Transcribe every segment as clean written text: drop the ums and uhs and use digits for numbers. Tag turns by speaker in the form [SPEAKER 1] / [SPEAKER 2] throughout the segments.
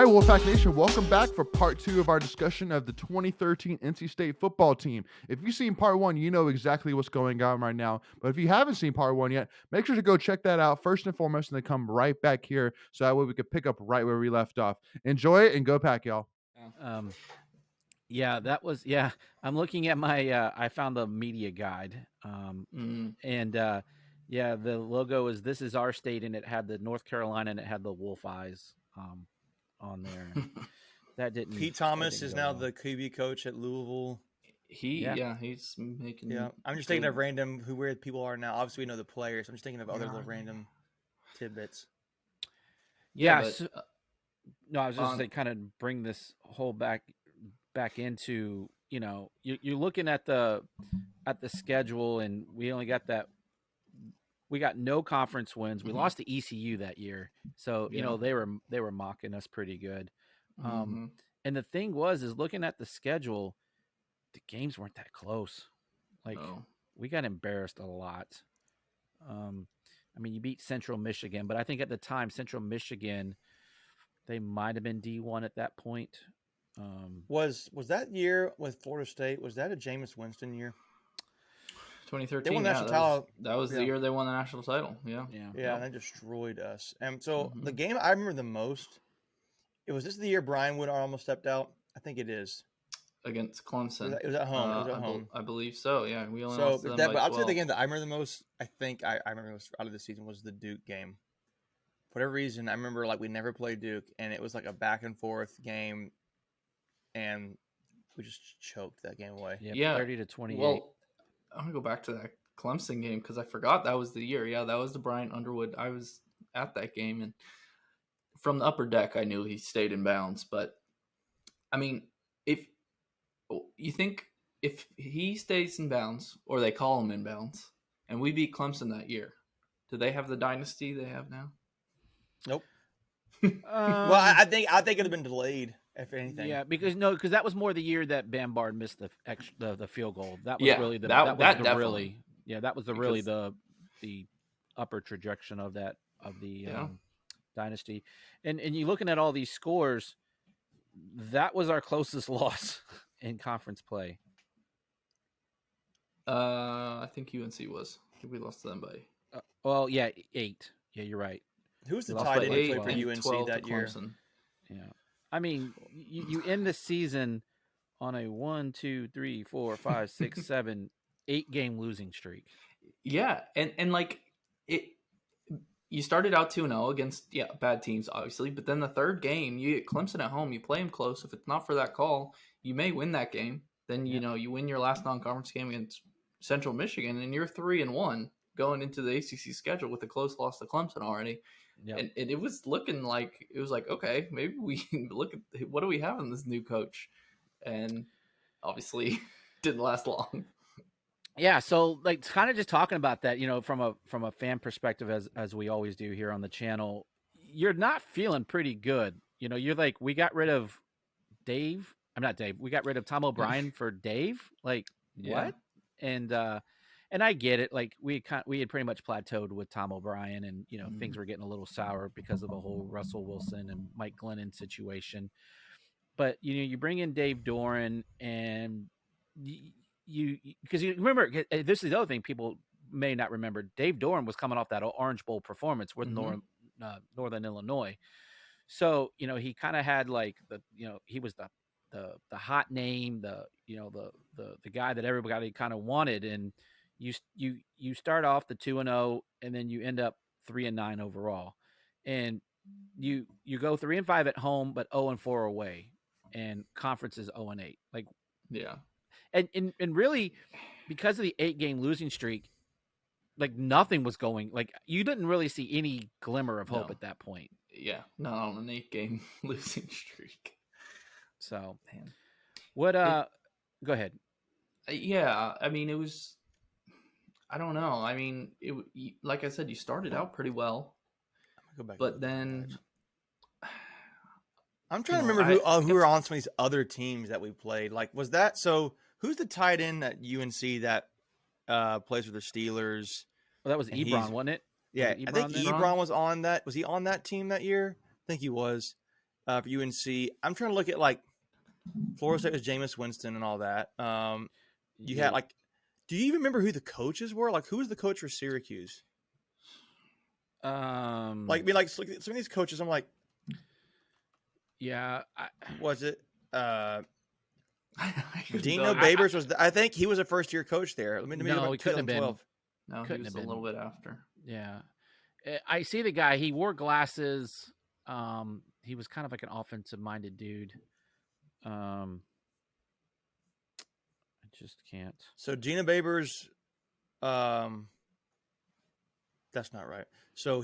[SPEAKER 1] right, Wolfpack Nation, welcome back for part 2 of our discussion of the 2013 NC State football team. If you've seen part 1, you know exactly what's going on right now. But if you haven't seen part 1 yet, make sure to go check that out first and foremost, and then come right back here so that way we can pick up right where we left off. Enjoy it and go Pack, y'all.
[SPEAKER 2] I'm looking at my, I found the media guide. The logo is This Is Our State, and it had the North Carolina and it had the Wolf Eyes on there. That didn't.
[SPEAKER 3] Pete Thomas is now the QB coach at Louisville.
[SPEAKER 4] He's making.
[SPEAKER 3] Yeah, I'm just thinking of random where people are now. Obviously, we know the players. I'm just thinking of other little random tidbits.
[SPEAKER 2] I was just saying, kind of bring this whole back into, you're looking at the schedule, and we only got that. We got no conference wins. We lost to ECU that year, so they were mocking us pretty good. And the thing is looking at the schedule, the games weren't that close. We got embarrassed a lot. You beat Central Michigan, but I think at the time Central Michigan, they might have been D1 at that point.
[SPEAKER 3] Was that year with Florida State? Was that a Jameis Winston year?
[SPEAKER 4] 2013.
[SPEAKER 3] They won the national title.
[SPEAKER 4] That was the year they won the national title.
[SPEAKER 3] Yeah, and they destroyed us. And so the game I remember the most, was this the year Brian Wood almost stepped out? I think it is.
[SPEAKER 4] Against Clemson.
[SPEAKER 3] It was at home.
[SPEAKER 4] I believe so. Yeah, we only
[SPEAKER 3] lost to them by 12. I'll say the game that I remember the most. I think I remember most out of the season was the Duke game. For whatever reason, I remember we never played Duke, and it was like a back and forth game, and we just choked that game away.
[SPEAKER 2] Yeah, 30-28.
[SPEAKER 4] Well, I'm gonna go back to that Clemson game because I forgot that was the year. Yeah, that was the Bryant Underwood. I was at that game, and from the upper deck, I knew he stayed in bounds. But if you think if he stays in bounds, or they call him in bounds, and we beat Clemson that year, do they have the dynasty they have now?
[SPEAKER 3] Nope. Well, I think it'd have been delayed. If anything,
[SPEAKER 2] because that was more the year that Bambard missed the field goal. That was really the the upper trajectory of the dynasty. And you're looking at all these scores, that was our closest loss in conference play.
[SPEAKER 4] I think UNC was. I think we lost to them by
[SPEAKER 2] 8. Yeah, you're right.
[SPEAKER 3] Who's the tight end for UNC that year?
[SPEAKER 2] Yeah. You end the season on a 1, 2, 3, 4, 5, 6, 7, 8 game losing streak.
[SPEAKER 4] Yeah, and you started out 2-0 against bad teams, obviously, but then the third game you get Clemson at home. You play them close. If it's not for that call, you may win that game. Then you win your last non-conference game against Central Michigan, and you're 3-1 going into the ACC schedule with a close loss to Clemson already. Yep. And it was looking like okay, maybe we look at what do we have in this new coach, and obviously didn't last long.
[SPEAKER 2] Yeah, so kind of just talking about that, from a fan perspective, as we always do here on the channel, you're not feeling pretty good. You're like, we got rid of Dave. I'm not Dave. We got rid of Tom O'Brien for Dave. What? And I get it. We had pretty much plateaued with Tom O'Brien, and things were getting a little sour because of the whole Russell Wilson and Mike Glennon situation. But you bring in Dave Doran, and because you remember, this is the other thing people may not remember. Dave Doran was coming off that Orange Bowl performance with Northern Illinois, so he kind of had he was the hot name, the guy that everybody kind of wanted, and you start off the 2-0, and then you end up 3-9 overall, and you go 3-5 at home, but 0-4 away, and conference is 0-8. And really, because of the 8-game losing streak, nothing was going. You didn't really see any glimmer of hope at that point.
[SPEAKER 4] Yeah, not on an 8-game losing streak.
[SPEAKER 2] So, man, what? Go ahead.
[SPEAKER 4] Yeah, it was. I don't know. Like I said, you started out pretty well, but then
[SPEAKER 3] I'm trying to remember who were on some of these other teams that we played. Was that so? Who's the tight end at UNC that plays with the Steelers?
[SPEAKER 2] Well, that was Ebron, wasn't it?
[SPEAKER 3] Yeah, I think Ebron was on that. Was he on that team that year? I think he was. for UNC. I'm trying to look at like Florida State was Jameis Winston and all that. You had like, do you even remember who the coaches were? Like, who was the coach for Syracuse? Like, I mean, like some of these coaches, I'm like,
[SPEAKER 2] yeah,
[SPEAKER 3] was it
[SPEAKER 4] Dino
[SPEAKER 3] Dino Babers? I think he was a first year coach there. Let me
[SPEAKER 2] No,
[SPEAKER 3] look
[SPEAKER 2] he
[SPEAKER 3] at
[SPEAKER 2] couldn't have been.
[SPEAKER 3] 2012.
[SPEAKER 4] No, he
[SPEAKER 2] Couldn't
[SPEAKER 4] was
[SPEAKER 2] have
[SPEAKER 4] a
[SPEAKER 2] been.
[SPEAKER 4] little bit after.
[SPEAKER 2] Yeah. I see the guy. He wore glasses. He was kind of like an offensive minded dude. I just can't.
[SPEAKER 3] So Gina Babers, that's not right. So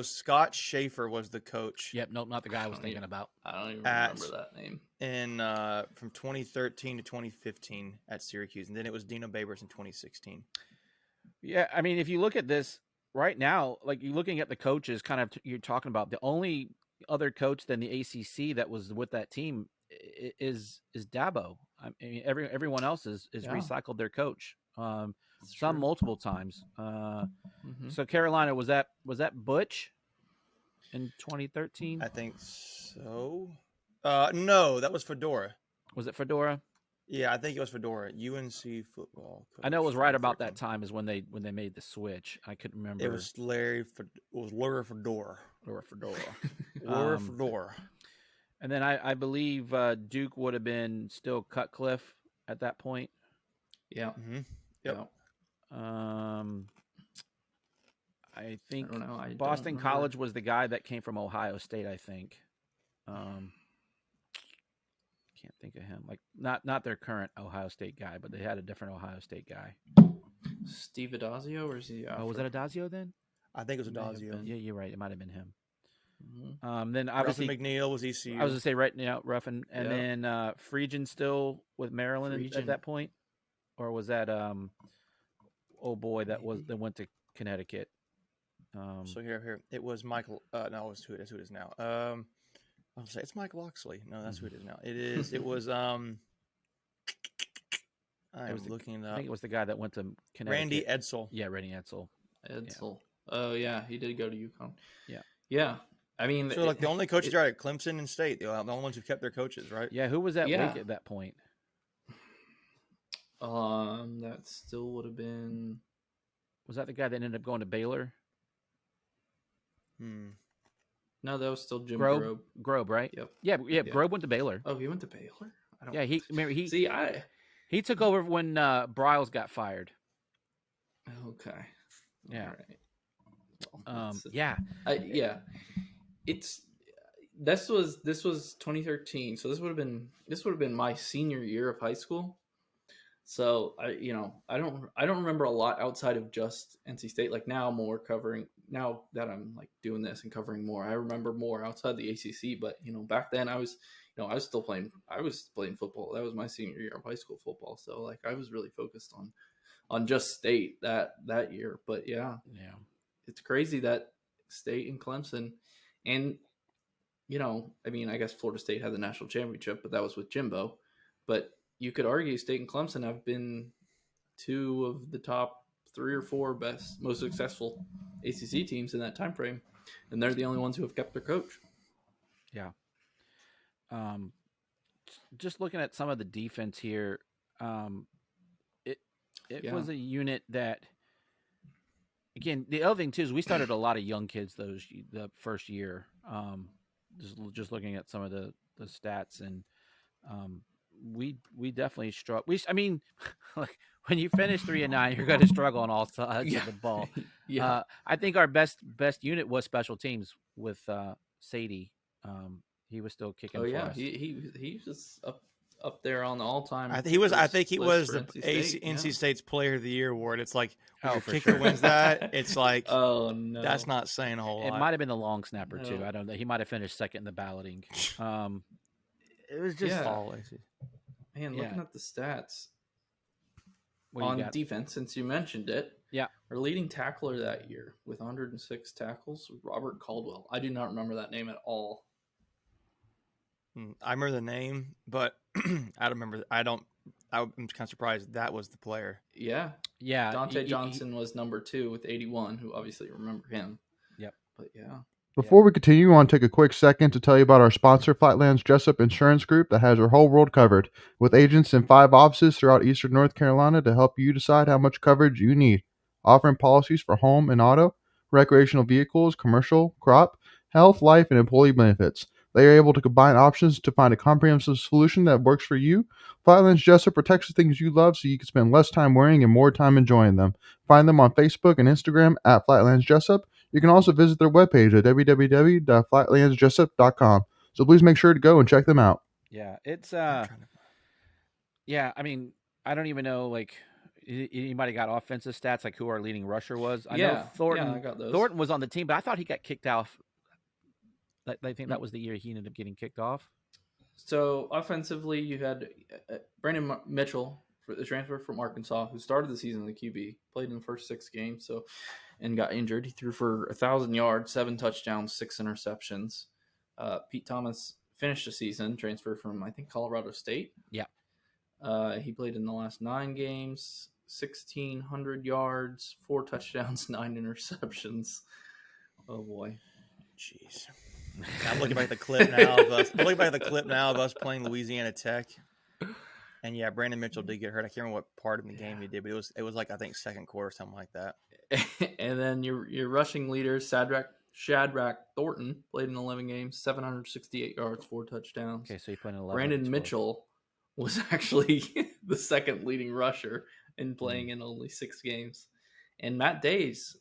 [SPEAKER 3] Scott Schaefer was the coach.
[SPEAKER 2] Yep. Nope. Not the guy I was
[SPEAKER 4] don't
[SPEAKER 2] thinking
[SPEAKER 4] even-
[SPEAKER 2] about.
[SPEAKER 4] I don't even
[SPEAKER 3] At-
[SPEAKER 4] remember that name.
[SPEAKER 3] in from 2013 to 2015 at Syracuse, and then it was Dino Babers in 2016.
[SPEAKER 2] Yeah. I mean, if you look at this right now, like you're looking at the coaches, kind of you're talking about the only other coach than the ACC that was with that team is Dabo. I mean, everyone else is
[SPEAKER 4] Yeah.
[SPEAKER 2] recycled their coach.
[SPEAKER 4] That's
[SPEAKER 2] Some
[SPEAKER 4] true.
[SPEAKER 2] multiple times.
[SPEAKER 4] Mhm.
[SPEAKER 2] So Carolina, was that Butch in 2013?
[SPEAKER 3] I think so. No, that was Fedora.
[SPEAKER 2] Was it Fedora?
[SPEAKER 3] Yeah, I think it was Fedora. UNC football coach.
[SPEAKER 2] I know it was right about that
[SPEAKER 3] 2013.
[SPEAKER 2] time is when they made the switch. I couldn't remember.
[SPEAKER 3] It was Larry Fedora.
[SPEAKER 2] or Fedora.
[SPEAKER 3] Laura
[SPEAKER 2] Um,
[SPEAKER 3] Fedora.
[SPEAKER 2] And then I believe Duke would have been still Cutcliffe at that point.
[SPEAKER 4] Yeah.
[SPEAKER 3] Mm-hmm. Yep.
[SPEAKER 2] I
[SPEAKER 4] I
[SPEAKER 2] think
[SPEAKER 4] don't know. I don't
[SPEAKER 2] Boston
[SPEAKER 4] remember.
[SPEAKER 2] College was the guy that came from Ohio State. I think. Can't think of him. Like not their current Ohio State guy, but they had a different Ohio State guy.
[SPEAKER 4] Steve Adazio, or is he?
[SPEAKER 2] Oh, was that Adazio then?
[SPEAKER 3] I think it was
[SPEAKER 4] May have
[SPEAKER 3] Adazio.
[SPEAKER 4] been.
[SPEAKER 2] Yeah, you're right. It might have been him.
[SPEAKER 4] Mhm.
[SPEAKER 2] Then
[SPEAKER 3] Ruffin
[SPEAKER 2] obviously
[SPEAKER 3] McNeil was ECU.
[SPEAKER 2] I was gonna say right now Ruffin, and
[SPEAKER 4] Yep.
[SPEAKER 2] then Friedgen still with Maryland at
[SPEAKER 4] Friedgen.
[SPEAKER 2] that point, or was that oh boy that went to Connecticut?
[SPEAKER 3] So here it was Michael. No, it's who it is now. I'll say it's Mike Loxley. No, that's who it is now. It was I am looking it
[SPEAKER 2] I
[SPEAKER 3] up.
[SPEAKER 2] think it was the guy that went to Connecticut.
[SPEAKER 3] Randy Edsel.
[SPEAKER 2] Yeah, Randy Edsel.
[SPEAKER 4] Edsel. Oh yeah, he did go to UConn.
[SPEAKER 2] Yeah.
[SPEAKER 4] Yeah. I mean,
[SPEAKER 3] So like the only coaches are at Clemson and State. The only ones who kept their coaches, right?
[SPEAKER 2] Yeah, who was at
[SPEAKER 4] Yeah.
[SPEAKER 2] Wake at that point?
[SPEAKER 4] that still would have been.
[SPEAKER 2] Was that the guy that ended up going to Baylor?
[SPEAKER 4] No, that was still Jim
[SPEAKER 2] Grobe?
[SPEAKER 4] Grobe.
[SPEAKER 2] Grobe, right?
[SPEAKER 4] Yep.
[SPEAKER 2] Yeah.
[SPEAKER 4] Yeah.
[SPEAKER 2] Grobe went to Baylor.
[SPEAKER 4] Oh, he went to Baylor. I don't.
[SPEAKER 2] Yeah, he
[SPEAKER 4] See,
[SPEAKER 2] he took over when Bryles got fired.
[SPEAKER 4] Okay.
[SPEAKER 2] Yeah.
[SPEAKER 4] All right. Well, that's-
[SPEAKER 2] Yeah.
[SPEAKER 4] yeah. This was 2013, so this would have been my senior year of high school. So I don't remember a lot outside of just NC State. Like now that I'm like doing this and covering more, I remember more outside the ACC. But back then I was still playing. I was playing football. That was my senior year of high school football. So like I was really focused on just State that year. But yeah, it's crazy that State and Clemson, and I mean, I guess Florida State had the national championship, but that was with Jimbo. But you could argue State and Clemson have been two of the top 3 or 4 most successful ACC teams in that time frame, and they're the only ones who have kept their coach.
[SPEAKER 2] Yeah. Just looking at some of the defense here, it was a unit that, again, the other thing too is we started a lot of young kids the first year. Just looking at some of the stats, and we definitely struggle. I mean, like when you finish 3-9, you're going to struggle on all sides of the ball.
[SPEAKER 4] Yeah.
[SPEAKER 2] I think our best unit was special teams with Sadie. He was still kicking.
[SPEAKER 4] Oh
[SPEAKER 2] for
[SPEAKER 4] yeah,
[SPEAKER 2] us.
[SPEAKER 4] he was up there on the all-time.
[SPEAKER 3] I think he was the
[SPEAKER 4] NC
[SPEAKER 3] NC State's Player of the Year award. It's like when
[SPEAKER 2] Oh,
[SPEAKER 3] your
[SPEAKER 2] for
[SPEAKER 3] kicker
[SPEAKER 2] sure.
[SPEAKER 3] wins that, it's like
[SPEAKER 4] Oh no,
[SPEAKER 3] that's not saying a whole
[SPEAKER 2] It
[SPEAKER 3] lot.
[SPEAKER 2] might have been the long snapper too.
[SPEAKER 4] No.
[SPEAKER 2] I don't know. He might have finished second in the balloting. It was just
[SPEAKER 4] Yeah.
[SPEAKER 3] All ACC.
[SPEAKER 4] Man, looking
[SPEAKER 2] Yeah.
[SPEAKER 4] at the stats
[SPEAKER 2] what do you
[SPEAKER 4] on
[SPEAKER 2] got?
[SPEAKER 4] defense, since you mentioned it.
[SPEAKER 2] Yeah.
[SPEAKER 4] Our leading tackler that year with 106 tackles, Robert Caldwell. I do not remember that name at all.
[SPEAKER 3] I remember the name, but I don't remember. I'm kind of surprised that was the player.
[SPEAKER 4] Yeah.
[SPEAKER 2] Yeah,
[SPEAKER 4] Dante Johnson was number 2 with 81, who obviously remember him.
[SPEAKER 2] Yep.
[SPEAKER 4] But yeah.
[SPEAKER 1] Before we continue, I want to take a quick second to tell you about our sponsor, Flightland's Jessup Insurance Group, that has your whole world covered, with agents in 5 offices throughout eastern North Carolina to help you decide how much coverage you need. Offering policies for home and auto, recreational vehicles, commercial, crop, health, life, and employee benefits. They are able to combine options to find a comprehensive solution that works for you. Flightland's Jessup protects the things you love so you can spend less time worrying and more time enjoying them. Find them on Facebook and Instagram at Flightlands Jessup. You can also visit their webpage at www.flightlandsjessup.com. So please make sure to go and check them out.
[SPEAKER 2] Yeah, it's
[SPEAKER 3] I'm trying to-
[SPEAKER 2] yeah. I mean, I don't even know like anybody got offensive stats like who our leading rusher was. I know
[SPEAKER 4] Yeah,
[SPEAKER 2] Thornton.
[SPEAKER 4] I got those.
[SPEAKER 2] Thornton was on the team, but I thought he got kicked off. I think
[SPEAKER 4] Mm.
[SPEAKER 2] that was the year he ended up getting kicked off.
[SPEAKER 4] So offensively, you had Brandon Mitchell, for the transfer from Arkansas, who started the season in the QB, played in the first 6 games, and got injured. He threw for 1,000 yards, 7 touchdowns, 6 interceptions. Pete Thomas finished the season, transferred from I think Colorado State.
[SPEAKER 2] Yeah.
[SPEAKER 4] He played in the last 9 games, 1,600 yards, 4 touchdowns, 9 interceptions. Oh boy.
[SPEAKER 3] Jeez. I'm looking back at the clip now of us. I'm looking back at the clip now of us playing Louisiana Tech. And yeah, Brandon Mitchell did get hurt. I can't remember what part of the game he did, but it was like I think second quarter, something like that.
[SPEAKER 4] And then your rushing leader, Shadrack Thornton, played in 11 games, 768 yards, 4 touchdowns.
[SPEAKER 2] Okay, so he played in 11.
[SPEAKER 4] Brandon Mitchell was actually the second leading rusher and playing in only 6 games. And Matt Days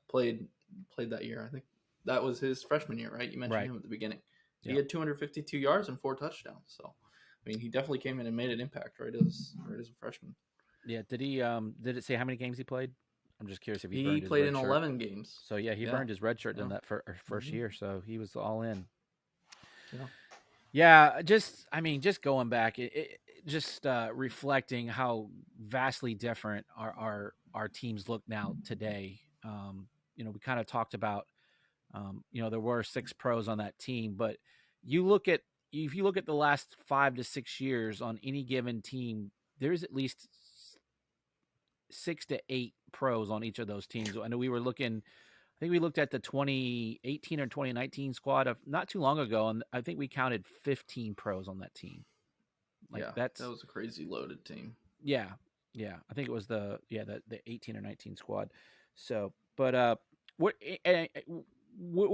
[SPEAKER 4] played that year. I think that was his freshman year, right? You mentioned him at the beginning. He had 252 yards and 4 touchdowns. So, I mean, he definitely came in and made an impact right as a freshman.
[SPEAKER 2] Yeah. Did he? Did it say how many games he played? I'm just curious if he
[SPEAKER 4] He played in 11 games.
[SPEAKER 2] So yeah, he burned his red shirt in that first year. So he was all in.
[SPEAKER 4] Yeah.
[SPEAKER 2] Yeah, just going back, just reflecting how vastly different our teams look now today. We kind of talked about, there were 6 pros on that team, but if you look at the last 5 to 6 years on any given team, there's at least 6 to 8 pros on each of those teams. I know we were looking. I think we looked at the 2018 or 2019 squad of not too long ago, and I think we counted 15 pros on that team.
[SPEAKER 4] That was a crazy loaded team.
[SPEAKER 2] Yeah. I think it was the 18 or 19 squad. So, but what are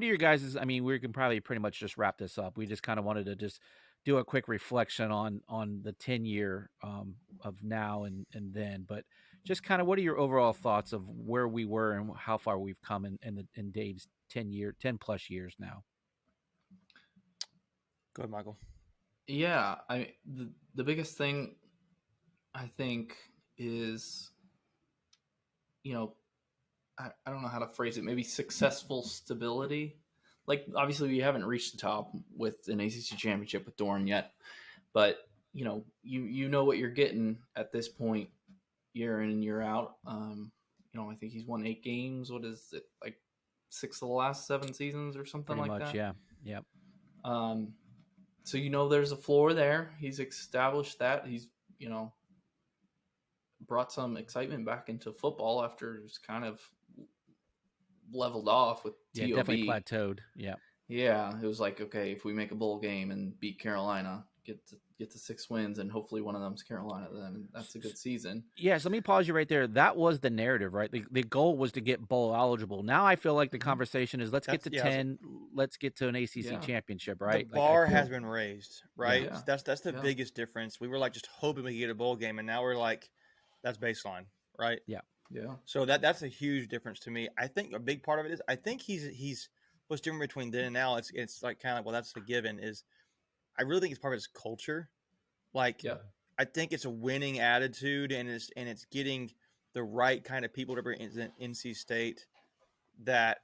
[SPEAKER 2] your guys'? I mean, we can probably pretty much just wrap this up. We just kind of wanted to just do a quick reflection on the 10-year of now and then, but just kind of what are your overall thoughts of where we were and how far we've come in Dave's 10 plus years now?
[SPEAKER 3] Go ahead, Michael.
[SPEAKER 4] Yeah, the biggest thing I think is, I don't know how to phrase it. Maybe successful stability. Like obviously we haven't reached the top with an ACC championship with Doran yet, but you know what you're getting at this point, year in and year out. I think he's won 8 games. What is it, like 6 of the last 7 seasons or something
[SPEAKER 2] pretty
[SPEAKER 4] like
[SPEAKER 2] much,
[SPEAKER 4] that?
[SPEAKER 2] Yeah.
[SPEAKER 4] So there's a floor there. He's established that. He's brought some excitement back into football after it was kind of leveled off with TOB.
[SPEAKER 2] Yeah, definitely plateaued. Yeah.
[SPEAKER 4] Yeah, it was like, okay, if we make a bowl game and beat Carolina, get to 6 wins, and hopefully one of them's Carolina, then that's a good season.
[SPEAKER 2] Yeah, so let me pause you right there. That was the narrative, right? The goal was to get bowl eligible. Now I feel like the conversation is let's get to 10, let's get to an ACC championship, right?
[SPEAKER 3] The bar has been raised, right?
[SPEAKER 4] Yeah.
[SPEAKER 3] That's the biggest difference. We were like just hoping we could get a bowl game, and now we're like, that's baseline, right?
[SPEAKER 2] Yeah.
[SPEAKER 4] Yeah.
[SPEAKER 3] So that's a huge difference to me. I think a big part of it is I think he's what's different between then and now. It's like kind of like, well, that's the given is. I really think it's part of his culture. Like, I think it's a winning attitude, and it's getting the right kind of people to represent NC State that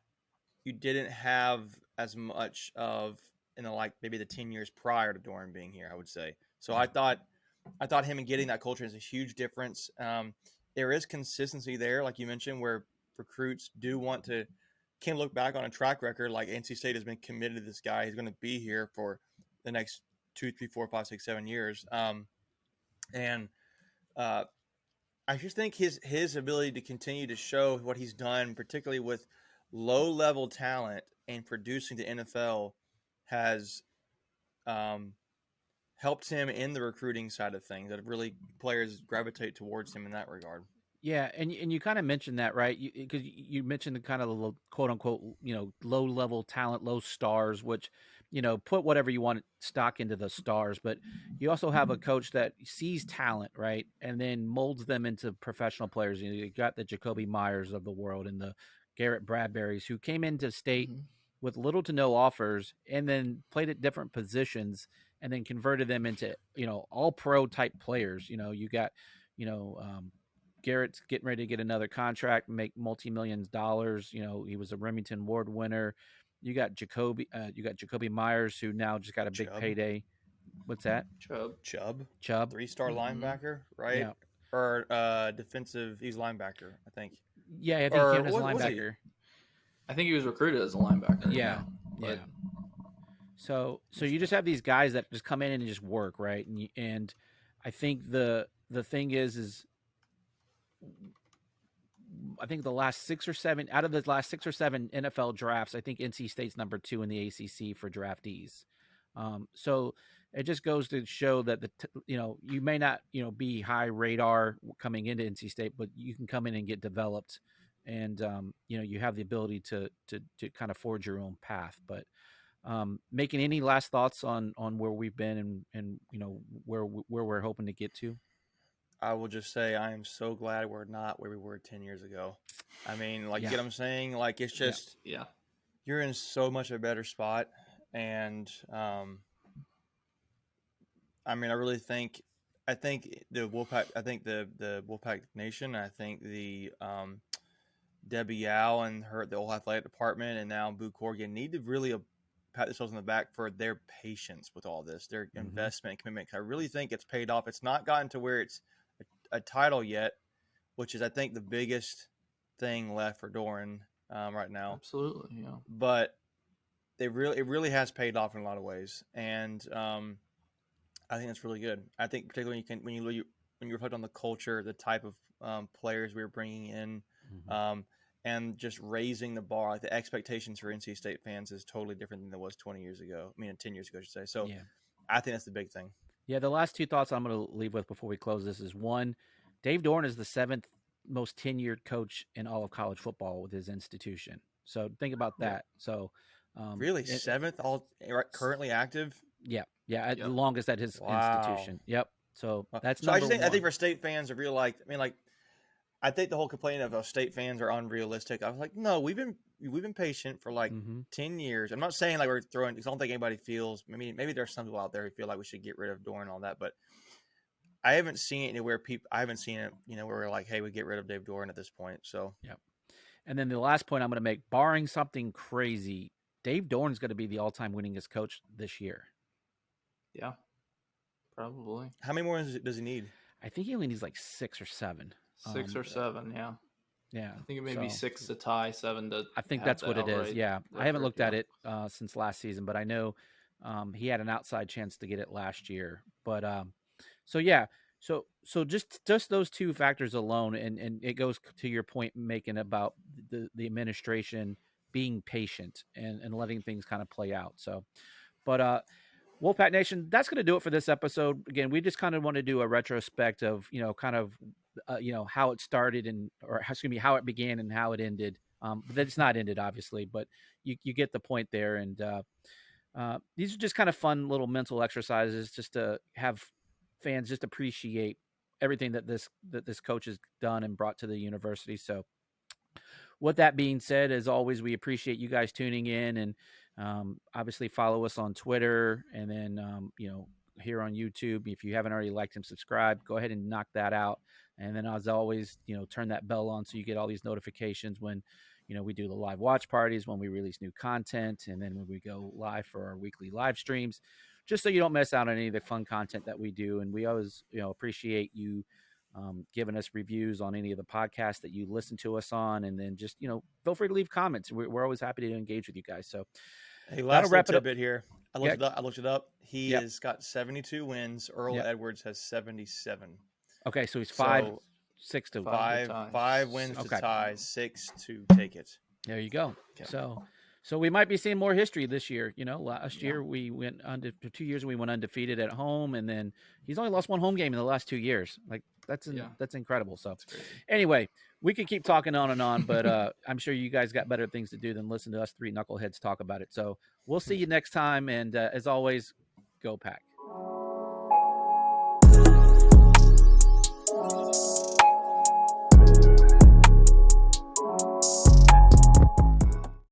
[SPEAKER 3] you didn't have as much of in maybe the 10 years prior to Doran being here, I would say. So I thought him and getting that culture is a huge difference. There is consistency there, like you mentioned, where recruits can look back on a track record like NC State has been committed to this guy. He's going to be here for the next 2, 3, 4, 5, 6, 7 years. I just think his ability to continue to show what he's done, particularly with low-level talent and producing to NFL has helped him in the recruiting side of things. That really players gravitate towards him in that regard.
[SPEAKER 2] Yeah, and you kind of mentioned that, right? Because you mentioned the kind of the quote unquote, low level talent, low stars, which, put whatever you want stock into the stars, but you also have a coach that sees talent, right, and then molds them into professional players. You got the Jacoby Myers of the world and the Garrett Bradburys who came into state with little to no offers and then played at different positions and then converted them into all pro type players. You got Garrett's getting ready to get another contract, make multi-millions dollars. He was a Remington Award winner. You got Jacoby Myers, who now just got a big payday. What's that?
[SPEAKER 3] Chubb, 3-star linebacker, right?
[SPEAKER 2] Yeah.
[SPEAKER 3] Or defensive, he's linebacker, I think.
[SPEAKER 2] Yeah, I think he came as a linebacker.
[SPEAKER 4] I think he was recruited as a linebacker.
[SPEAKER 2] Yeah. So you just have these guys that just come in and just work, right? And I think the thing is I think the last 6 or 7 out of the last 6 or 7 NFL drafts, I think NC State's number 2 in the ACC for draftees. So it just goes to show that you may not be high radar coming into NC State, but you can come in and get developed, and you have the ability to kind of forge your own path. But making any last thoughts on where we've been and where we're hoping to get to?
[SPEAKER 3] I will just say I am so glad we're not where we were 10 years ago. I mean, you get what I'm saying? Like, it's just, you're in so much a better spot. And, I mean, I think the Wolfpack Nation, I think the Debbie Yao and the whole athletic department, and now Boo Corrigan need to really pat themselves on the back for their patience with all this, their investment and commitment. I really think it's paid off. It's not gotten to where it's a title yet, which is, I think, the biggest thing left for Doeren right now.
[SPEAKER 4] Absolutely, yeah.
[SPEAKER 3] But it really has paid off in a lot of ways, and I think that's really good. I think particularly when you reflect on the culture, the type of players we were bringing in, and just raising the bar. Like, the expectations for NC State fans is totally different than it was 20 years ago. I mean, 10 years ago, I should say. So I think that's the big thing.
[SPEAKER 2] Yeah, the last 2 thoughts I'm going to leave with before we close this is, one, Dave Doeren is the 7th most tenured coach in all of college football with his institution. So think about that. So
[SPEAKER 3] really, 7th currently active?
[SPEAKER 2] Yeah, the longest at his institution. Yep. So that's
[SPEAKER 3] so
[SPEAKER 2] number
[SPEAKER 3] I
[SPEAKER 2] one.
[SPEAKER 3] think for State fans, I think the whole complaint of State fans are unrealistic. I was like, no, we've been patient for 10 years. I'm not saying like we're throwing, because I don't think anybody feels. I mean, maybe there's some people out there who feel like we should get rid of Doeren and all that, but I haven't seen it anywhere. I haven't seen it, where we're like, hey, we get rid of Dave Doeren at this point. So
[SPEAKER 2] And then the last point I'm going to make, barring something crazy, Dave Doeren's going to be the all-time winningest coach this year.
[SPEAKER 4] Yeah, probably.
[SPEAKER 3] How many more does he need?
[SPEAKER 2] I think he only needs like 6 or 7.
[SPEAKER 4] 6 or 7, yeah.
[SPEAKER 2] Yeah.
[SPEAKER 4] I think it may be 6 to tie, 7 to.
[SPEAKER 2] I think that's what it is. Yeah. I haven't looked at it since last season, but I know he had an outside chance to get it last year. But so just those 2 factors alone, and it goes to your point making about the administration being patient and letting things kind of play out. So, but Wolfpack Nation, that's going to do it for this episode. Again, we just kind of want to do a retrospect of, how it started how it began and how it ended. But it's not ended, obviously, but you get the point there. And these are just kind of fun little mental exercises just to have fans just appreciate everything that this coach has done and brought to the university. So with that being said, as always, we appreciate you guys tuning in, and obviously follow us on Twitter, and then here on YouTube. If you haven't already liked and subscribed, go ahead and knock that out. And then, as always, turn that bell on so you get all these notifications when we do the live watch parties, when we release new content, and then when we go live for our weekly live streams, just so you don't miss out on any of the fun content that we do. And we always appreciate you giving us reviews on any of the podcasts that you listen to us on, and then just feel free to leave comments. We're always happy to engage with you guys. So
[SPEAKER 3] hey, last little tidbit here. I looked it up. He has got 72 wins. Earl Edwards has 77.
[SPEAKER 2] Okay, so he's 6 to
[SPEAKER 3] 5 wins to tie, 6 to take it.
[SPEAKER 2] There you go.
[SPEAKER 3] Okay.
[SPEAKER 2] So we might be seeing more history this year. Last year we went for 2 years we went undefeated at home, and then he's only lost one home game in the last 2 years. Like that's incredible. So anyway, we could keep talking on and on, but I'm sure you guys got better things to do than listen to us three knuckleheads talk about it. So we'll see you next time, and as always, go Pack.